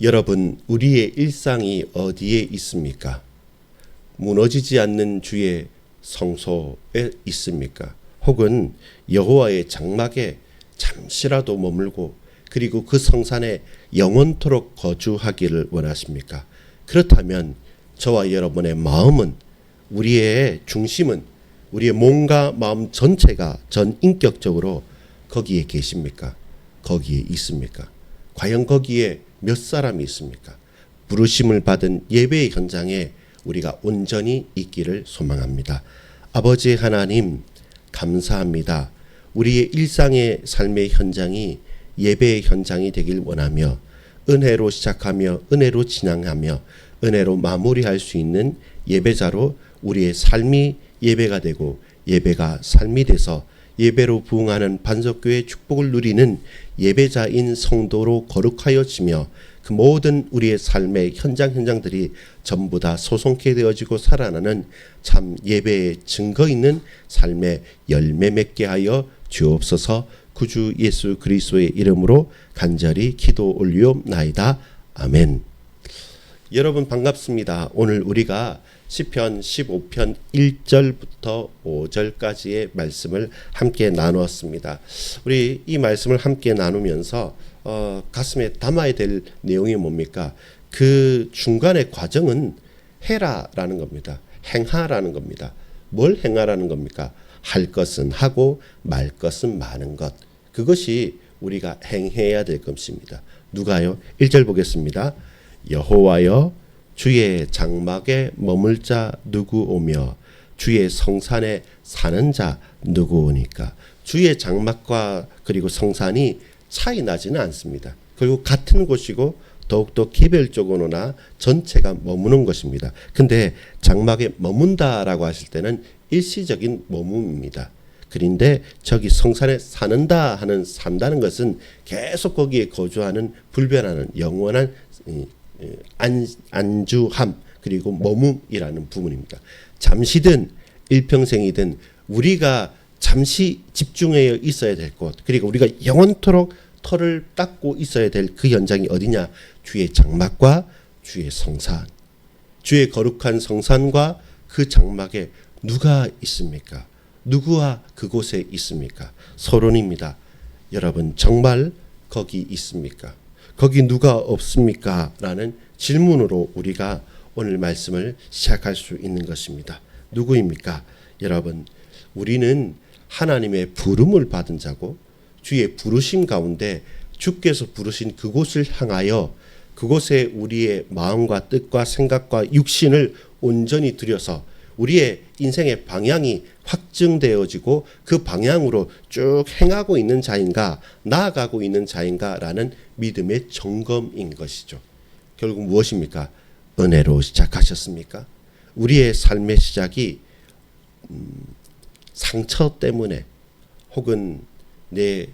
여러분, 우리의 일상이 어디에 있습니까? 무너지지 않는 주의 성소에 있습니까? 혹은 여호와의 장막에 잠시라도 머물고 그리고 그 성산에 영원토록 거주하기를 원하십니까? 그렇다면 저와 여러분의 마음은, 우리의 중심은, 우리의 몸과 마음 전체가 전인격적으로 거기에 계십니까? 거기에 있습니까? 과연 거기에 몇 사람이 있습니까? 부르심을 받은 예배의 현장에 우리가 온전히 있기를 소망합니다. 아버지 하나님, 감사합니다. 우리의 일상의 삶의 현장이 예배의 현장이 되길 원하며 은혜로 시작하며 은혜로 진행하며 은혜로 마무리할 수 있는 예배자로 우리의 삶이 예배가 되고 예배가 삶이 돼서 예배로 부응하는 반석교회의 축복을 누리는 예배자인 성도로 거룩하여지며 그 모든 우리의 삶의 현장들이 전부 다 소송케 되어지고 살아나는 참 예배의 증거 있는 삶의 열매 맺게 하여 주옵소서. 구주 예수 그리스도의 이름으로 간절히 기도 올리옵나이다. 아멘. 여러분 반갑습니다. 오늘 우리가 시편 15편 1절부터 5절까지의 말씀을 함께 나누었습니다. 우리 이 말씀을 함께 나누면서 가슴에 담아야 될 내용이 뭡니까? 그 중간의 과정은 해라라는 겁니다. 행하라는 겁니다. 뭘 행하라는 겁니까? 할 것은 하고 말 것은 마는 것. 그것이 우리가 행해야 될 것입니다. 누가요? 1절 보겠습니다. 여호와여, 주의 장막에 머물 자 누구 오며 주의 성산에 사는 자 누구 오니까. 주의 장막과 그리고 성산이 차이 나지는 않습니다. 그리고 같은 곳이고 더욱더 개별적으로나 전체가 머무는 것입니다. 근데 장막에 머문다라고 하실 때는 일시적인 머뭅입니다. 그런데 저기 성산에 사는다 하는 산다는 것은 계속 거기에 거주하는 불변하는 영원한 안주함 그리고 머뭅이라는 부분입니다. 잠시든 일평생이든 우리가 잠시 집중하여 있어야 될 곳, 그리고 우리가 영원토록 털을 닦고 있어야 될 그 현장이 어디냐? 주의 장막과 주의 성산, 주의 거룩한 성산과 그 장막에 누가 있습니까? 누구와 그곳에 있습니까? 서론입니다. 여러분 정말 거기 있습니까? 거기 누가 없습니까? 라는 질문으로 우리가 오늘 말씀을 시작할 수 있는 것입니다. 누구입니까? 여러분, 우리는 하나님의 부름을 받은 자고 주의 부르심 가운데 주께서 부르신 그곳을 향하여 그곳에 우리의 마음과 뜻과 생각과 육신을 온전히 들여서 우리의 인생의 방향이 확증되어지고 그 방향으로 쭉 행하고 있는 자인가, 나아가고 있는 자인가라는 믿음의 점검인 것이죠. 결국 무엇입니까? 은혜로 시작하셨습니까? 우리의 삶의 시작이 상처 때문에 혹은 내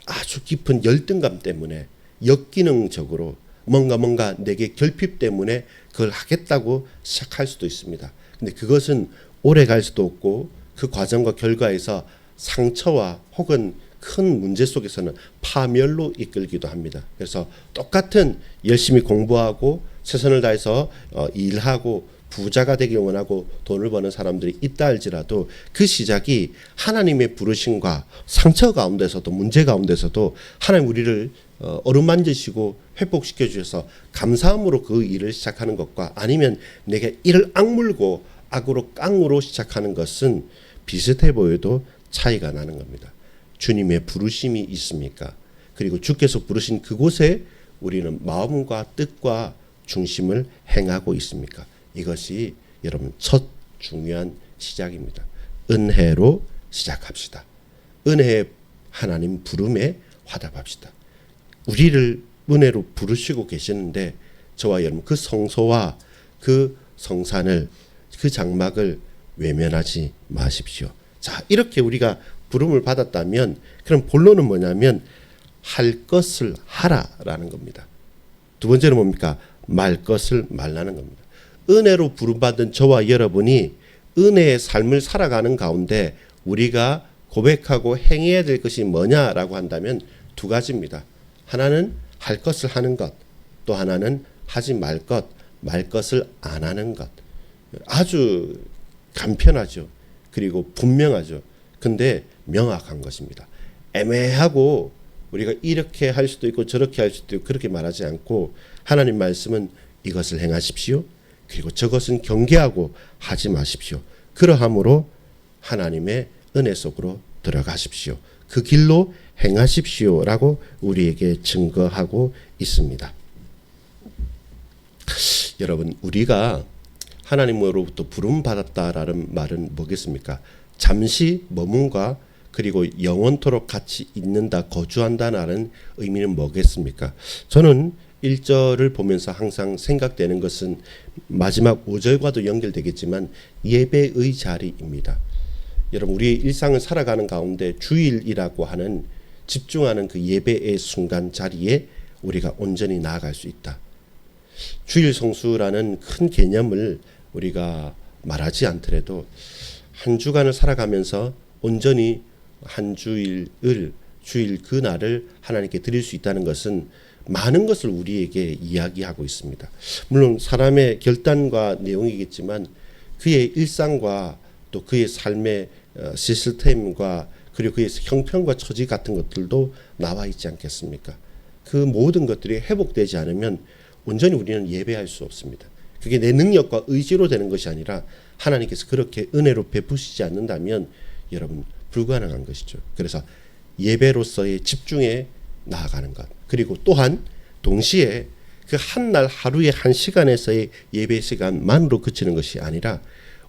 아주 깊은 열등감 때문에 역기능적으로 뭔가 내게 결핍 때문에 그걸 하겠다고 시작할 수도 있습니다. 근데 그것은 오래 갈 수도 없고 그 과정과 결과에서 상처와 혹은 큰 문제 속에서는 파멸로 이끌기도 합니다. 그래서 똑같은 열심히 공부하고 최선을 다해서 일하고 부자가 되길 원하고 돈을 버는 사람들이 있다 할지라도 그 시작이 하나님의 부르심과 상처 가운데서도 문제 가운데서도 하나님 우리를 어루만지시고 회복시켜 주셔서 감사함으로 그 일을 시작하는 것과 아니면 내게 이를 악물고 악으로 깡으로 시작하는 것은 비슷해 보여도 차이가 나는 겁니다. 주님의 부르심이 있습니까? 그리고 주께서 부르신 그곳에 우리는 마음과 뜻과 중심을 행하고 있습니까? 이것이 여러분 첫 중요한 시작입니다. 은혜로 시작합시다. 은혜의 하나님 부름에 화답합시다. 우리를 은혜로 부르시고 계시는데 저와 여러분 그 성소와 그 성산을 그 장막을 외면하지 마십시오. 자, 이렇게 우리가 부름을 받았다면 그럼 본론은 뭐냐면 할 것을 하라라는 겁니다. 두 번째는 뭡니까? 말 것을 말라는 겁니다. 은혜로 부름받은 저와 여러분이 은혜의 삶을 살아가는 가운데 우리가 고백하고 행해야 될 것이 뭐냐라고 한다면 두 가지입니다. 하나는 할 것을 하는 것, 또 하나는 하지 말 것을 안 하는 것. 아주 간편하죠. 그리고 분명하죠. 근데 명확한 것입니다. 애매하고 우리가 이렇게 할 수도 있고 저렇게 할 수도 있고 그렇게 말하지 않고 하나님 말씀은 이것을 행하십시오. 그리고 저것은 경계하고 하지 마십시오. 그러함으로 하나님의 은혜 속으로 들어가십시오. 그 길로 행하십시오라고 우리에게 증거하고 있습니다. 여러분, 우리가 하나님으로부터 부름받았다라는 말은 뭐겠습니까? 잠시 머문과 그리고 영원토록 같이 있는다, 거주한다라는 의미는 뭐겠습니까? 저는 1절을 보면서 항상 생각되는 것은 마지막 5절과도 연결되겠지만 예배의 자리입니다. 여러분, 우리의 일상을 살아가는 가운데 주일이라고 하는 집중하는 그 예배의 순간 자리에 우리가 온전히 나아갈 수 있다. 주일 성수라는 큰 개념을 우리가 말하지 않더라도 한 주간을 살아가면서 온전히 한 주일 그날을 하나님께 드릴 수 있다는 것은 많은 것을 우리에게 이야기하고 있습니다. 물론 사람의 결단과 내용이겠지만 그의 일상과 또 그의 삶의 시스템과 그리고 그의 형편과 처지 같은 것들도 나와 있지 않겠습니까? 그 모든 것들이 회복되지 않으면 온전히 우리는 예배할 수 없습니다. 그게 내 능력과 의지로 되는 것이 아니라 하나님께서 그렇게 은혜로 베푸시지 않는다면 여러분 불가능한 것이죠. 그래서 예배로서의 집중에 나아가는 것, 그리고 또한 동시에 그 한 날 하루에 한 시간에서의 예배 시간만으로 그치는 것이 아니라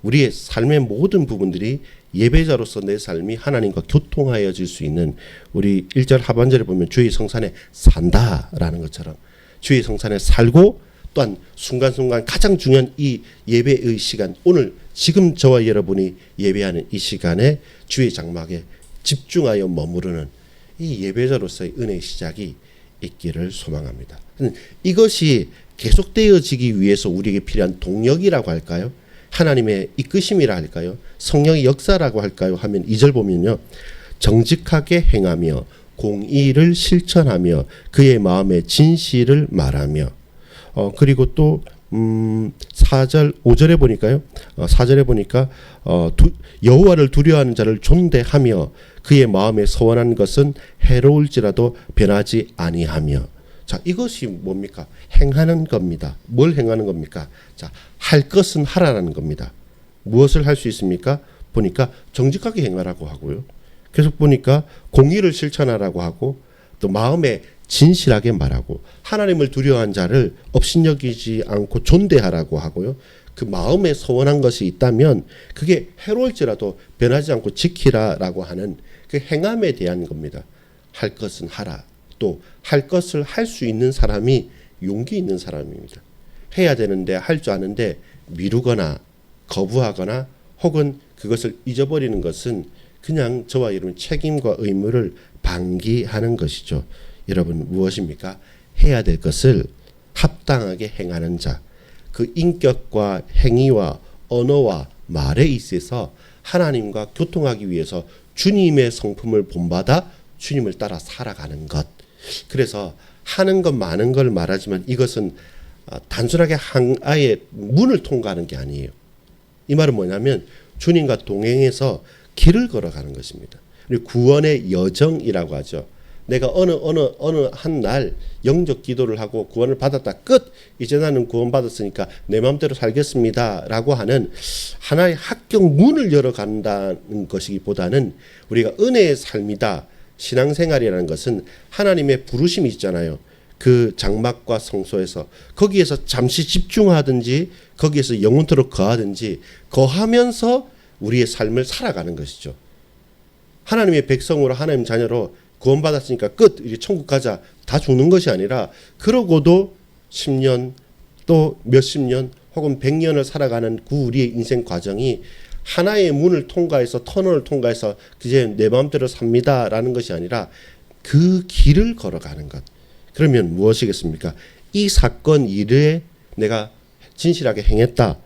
우리의 삶의 모든 부분들이 예배자로서 내 삶이 하나님과 교통하여질 수 있는, 우리 1절 하반절에 보면 주의 성산에 산다라는 것처럼 주의 성산에 살고 또한 순간순간 가장 중요한 이 예배의 시간, 오늘 지금 저와 여러분이 예배하는 이 시간에 주의 장막에 집중하여 머무르는 이 예배자로서의 은혜의 시작이 있기를 소망합니다. 이것이 계속되어지기 위해서 우리에게 필요한 동력이라고 할까요? 하나님의 이끄심이라 할까요? 성령의 역사라고 할까요? 하면 2절 보면요. 정직하게 행하며 공의를 실천하며 그의 마음의 진실을 말하며, 그리고 또 4절 5절에 보니까요. 4절에 보니까 여호와를 두려워하는 자를 존대하며 그의 마음에 서원한 것은 해로울지라도 변하지 아니하며. 자, 이것이 뭡니까? 행하는 겁니다. 뭘 행하는 겁니까? 자, 할 것은 하라는 겁니다. 무엇을 할 수 있습니까? 보니까 정직하게 행하라고 하고요. 계속 보니까 공의를 실천하라고 하고 또 마음에 진실하게 말하고 하나님을 두려워한 자를 업신여기지 않고 존대하라고 하고요. 그 마음에 서원한 것이 있다면 그게 해로울지라도 변하지 않고 지키라라고 하는 그 행함에 대한 겁니다. 할 것은 하라. 또 할 것을 할 수 있는 사람이 용기 있는 사람입니다. 해야 되는데 할 줄 아는데 미루거나 거부하거나 혹은 그것을 잊어버리는 것은 그냥 저와 여러분 책임과 의무를 방기하는 것이죠. 여러분 무엇입니까? 해야 될 것을 합당하게 행하는 자, 그 인격과 행위와 언어와 말에 있어서 하나님과 교통하기 위해서 주님의 성품을 본받아 주님을 따라 살아가는 것. 그래서 하는 것 많은 걸 말하지만 이것은 단순하게 하나의 문을 통과하는 게 아니에요. 이 말은 뭐냐면 주님과 동행해서 길을 걸어가는 것입니다. 구원의 여정이라고 하죠. 내가 어느 한 날 영적 기도를 하고 구원을 받았다 끝. 이제 나는 구원 받았으니까 내 마음대로 살겠습니다라고 하는 하나의 합격 문을 열어간다는 것이기보다는 우리가 은혜의 삶이다. 신앙생활이라는 것은 하나님의 부르심이 있잖아요. 그 장막과 성소에서 거기에서 잠시 집중하든지 거기에서 영원토록 거하든지 거하면서 우리의 삶을 살아가는 것이죠. 하나님의 백성으로 하나님 자녀로 구원받았으니까 끝, 이제 천국 가자, 다 죽는 것이 아니라 그러고도 10년 또 몇십 년 혹은 100년을 살아가는 그 우리의 인생 과정이 하나의 문을 통과해서 터널을 통과해서 이제 내 마음대로 삽니다라는 것이 아니라 그 길을 걸어가는 것. 그러면 무엇이겠습니까? 이 사건 일에 내가 진실하게 행했다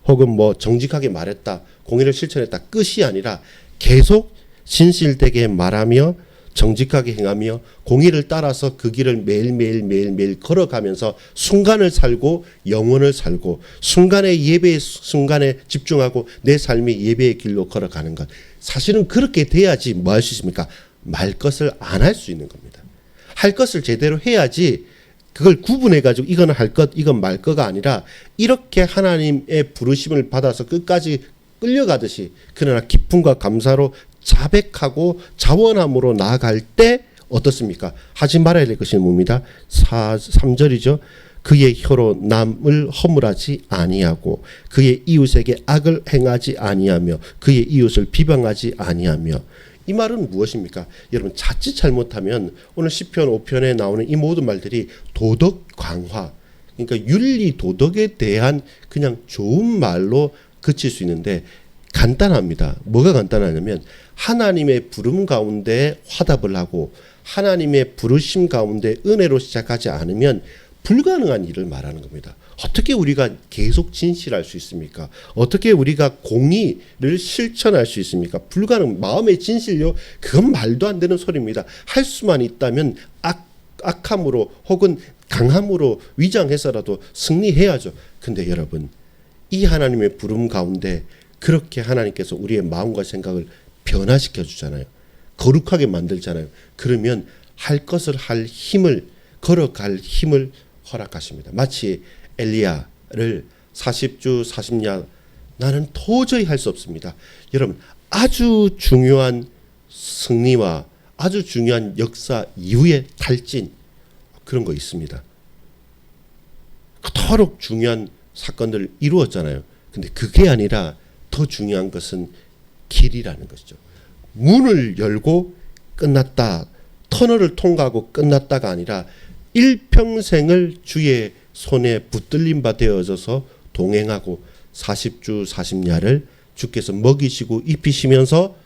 혹은 뭐 정직하게 말했다, 공의를 실천했다 끝이 아니라 계속 진실되게 말하며 정직하게 행하며 공의를 따라서 그 길을 매일매일 걸어가면서 순간을 살고 영혼을 살고 순간의 예배의 순간에 집중하고 내 삶이 예배의 길로 걸어가는 것. 사실은 그렇게 돼야지 뭐 할 수 있습니까? 말 것을 안 할 수 있는 겁니다. 할 것을 제대로 해야지 그걸 구분해가지고 이건 할 것, 이건 말 거가 아니라 이렇게 하나님의 부르심을 받아서 끝까지 끌려가듯이 그러나 기쁨과 감사로 자백하고 자원함으로 나아갈 때 어떻습니까? 하지 말아야 될 것이 뭡니다? 3절이죠. 그의 혀로 남을 허물하지 아니하고 그의 이웃에게 악을 행하지 아니하며 그의 이웃을 비방하지 아니하며. 이 말은 무엇입니까? 여러분 자칫 잘못하면 오늘 시편 5편에 나오는 이 모든 말들이 도덕 강화, 그러니까 윤리 도덕에 대한 그냥 좋은 말로 그칠 수 있는데 간단합니다. 뭐가 간단하냐면 하나님의 부름 가운데 화답을 하고 하나님의 부르심 가운데 은혜로 시작하지 않으면 불가능한 일을 말하는 겁니다. 어떻게 우리가 계속 진실할 수 있습니까? 어떻게 우리가 공의를 실천할 수 있습니까? 불가능. 마음의 진실요? 그건 말도 안 되는 소리입니다. 할 수만 있다면 악함으로 혹은 강함으로 위장해서라도 승리해야죠. 근데 여러분 이 하나님의 부름 가운데 그렇게 하나님께서 우리의 마음과 생각을 변화시켜 주잖아요. 거룩하게 만들잖아요. 그러면 할 것을 할 힘을, 걸어갈 힘을 허락하십니다. 마치 엘리야를 40주 40년 나는 도저히 할 수 없습니다. 여러분 아주 중요한 승리와 아주 중요한 역사 이후의 탈진 그런 거 있습니다. 그토록 중요한 사건들을 이루었잖아요. 근데 그게 아니라 더 중요한 것은 길이라는 것이죠. 문을 열고 끝났다. 터널을 통과하고 끝났다가 아니라 일평생을 주의 손에 붙들림 바 되어져서 동행하고 40주 40야를 주께서 먹이시고 입히시면서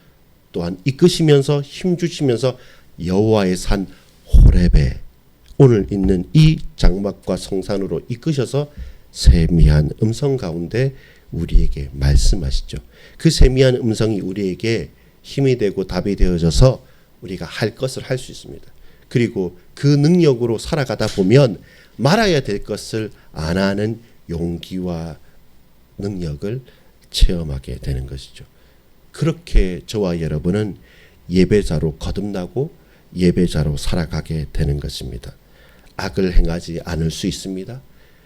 또한 이끄시면서 힘주시면서 여호와의 산 호렙에 오늘 있는 이 장막과 성산으로 이끄셔서 세미한 음성 가운데 우리에게 말씀하시죠. 그 세미한 음성이 우리에게 힘이 되고 답이 되어져서 우리가 할 것을 할 수 있습니다. 그리고 그 능력으로 살아가다 보면 말아야 될 것을 안 하는 용기와 능력을 체험하게 되는 것이죠. 그렇게 저와 여러분은 예배자로 거듭나고 예배자로 살아가게 되는 것입니다. 악을 행하지 않을 수 있습니다.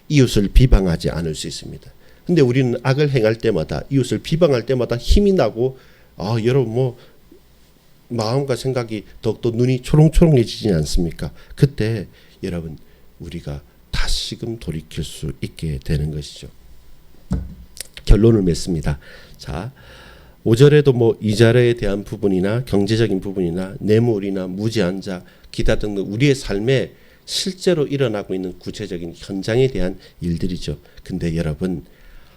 이웃을 비방하지 않을 수 있습니다. 근데 우리는 악을 행할 때마다 이웃을 비방할 때마다 힘이 나고 여러분 뭐 마음과 생각이 더욱더 눈이 초롱초롱해지지 않습니까? 그때 여러분 우리가 다시금 돌이킬 수 있게 되는 것이죠. 결론을 맺습니다. 자, 5절에도 뭐 이자에 대한 부분이나 경제적인 부분이나 뇌물이나 무지한 자 기타 등등 우리의 삶에 실제로 일어나고 있는 구체적인 현장에 대한 일들이죠. 근데 여러분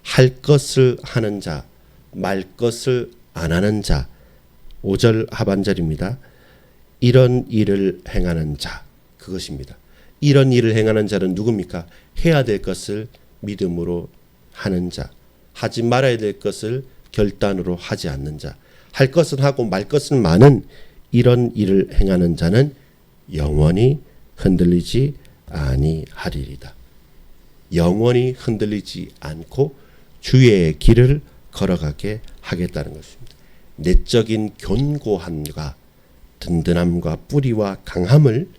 할 것을 하는 자, 말 것을 안 하는 자 5절 하반절입니다. 이런 일을 행하는 자 그것입니다. 이런 일을 행하는 자는 누굽니까? 해야 될 것을 믿음으로 하는 자, 하지 말아야 될 것을 결단으로 하지 않는 자, 할 것은 하고 말 것은 많은 이런 일을 행하는 자는 영원히 흔들리지 아니하리이다. 영원히 흔들리지 않고 주의 길을 걸어가게 하겠다는 것입니다. 내적인 견고함과 든든함과 뿌리와 강함을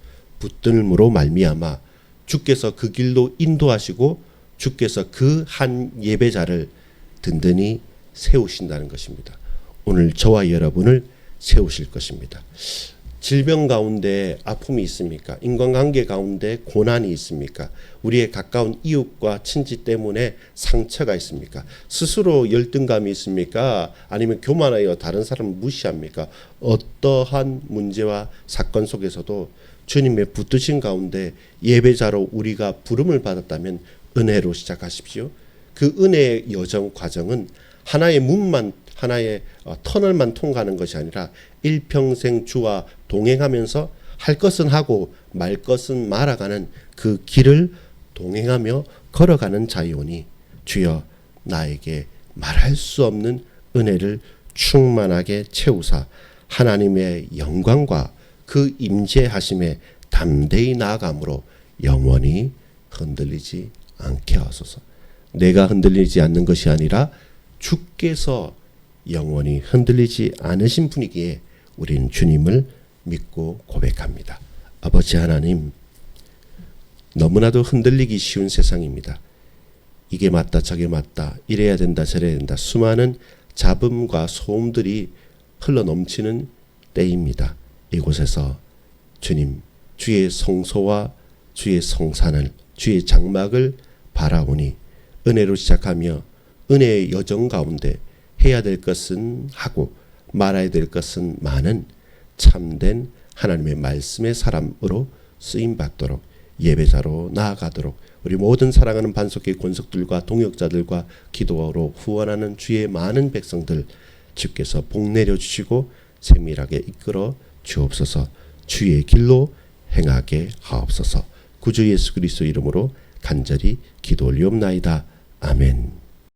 붙들므로 말미암아 주께서 그 길로 인도하시고 주께서 그 한 예배자를 든든히 세우신다는 것입니다. 오늘 저와 여러분을 세우실 것입니다. 질병 가운데 아픔이 있습니까? 인간관계 가운데 고난이 있습니까? 우리의 가까운 이웃과 친지 때문에 상처가 있습니까? 스스로 열등감이 있습니까? 아니면 교만하여 다른 사람을 무시합니까? 어떠한 문제와 사건 속에서도 주님의 붙드신 가운데 예배자로 우리가 부름을 받았다면 은혜로 시작하십시오. 그 은혜의 여정 과정은 하나의 문만 하나의 터널만 통과하는 것이 아니라 일평생 주와 동행하면서 할 것은 하고 말 것은 말아가는 그 길을 동행하며 걸어가는 자이오니 주여 나에게 말할 수 없는 은혜를 충만하게 채우사 하나님의 영광과 그 임재하심에 담대히 나아감으로 영원히 흔들리지 않게 하소서. 내가 흔들리지 않는 것이 아니라 주께서 영원히 흔들리지 않으신 분이기에 우리는 주님을 믿고 고백합니다. 아버지 하나님, 너무나도 흔들리기 쉬운 세상입니다. 이게 맞다 저게 맞다 이래야 된다 저래야 된다 수많은 잡음과 소음들이 흘러넘치는 때입니다. 이곳에서 주님, 주의 성소와 주의 성산을, 주의 장막을 바라오니 은혜로 시작하며 은혜의 여정 가운데 해야 될 것은 하고 말아야 될 것은 많은 참된 하나님의 말씀의 사람으로 쓰임받도록 예배자로 나아가도록 우리 모든 사랑하는 반석의 권속들과 동역자들과 기도로 후원하는 주의 많은 백성들 주께서 복 내려주시고 세밀하게 이끌어 주옵소서. 주의 길로 행하게 하옵소서. 구주 예수 그리스도 이름으로 간절히 기도 올리옵나이다. 아멘.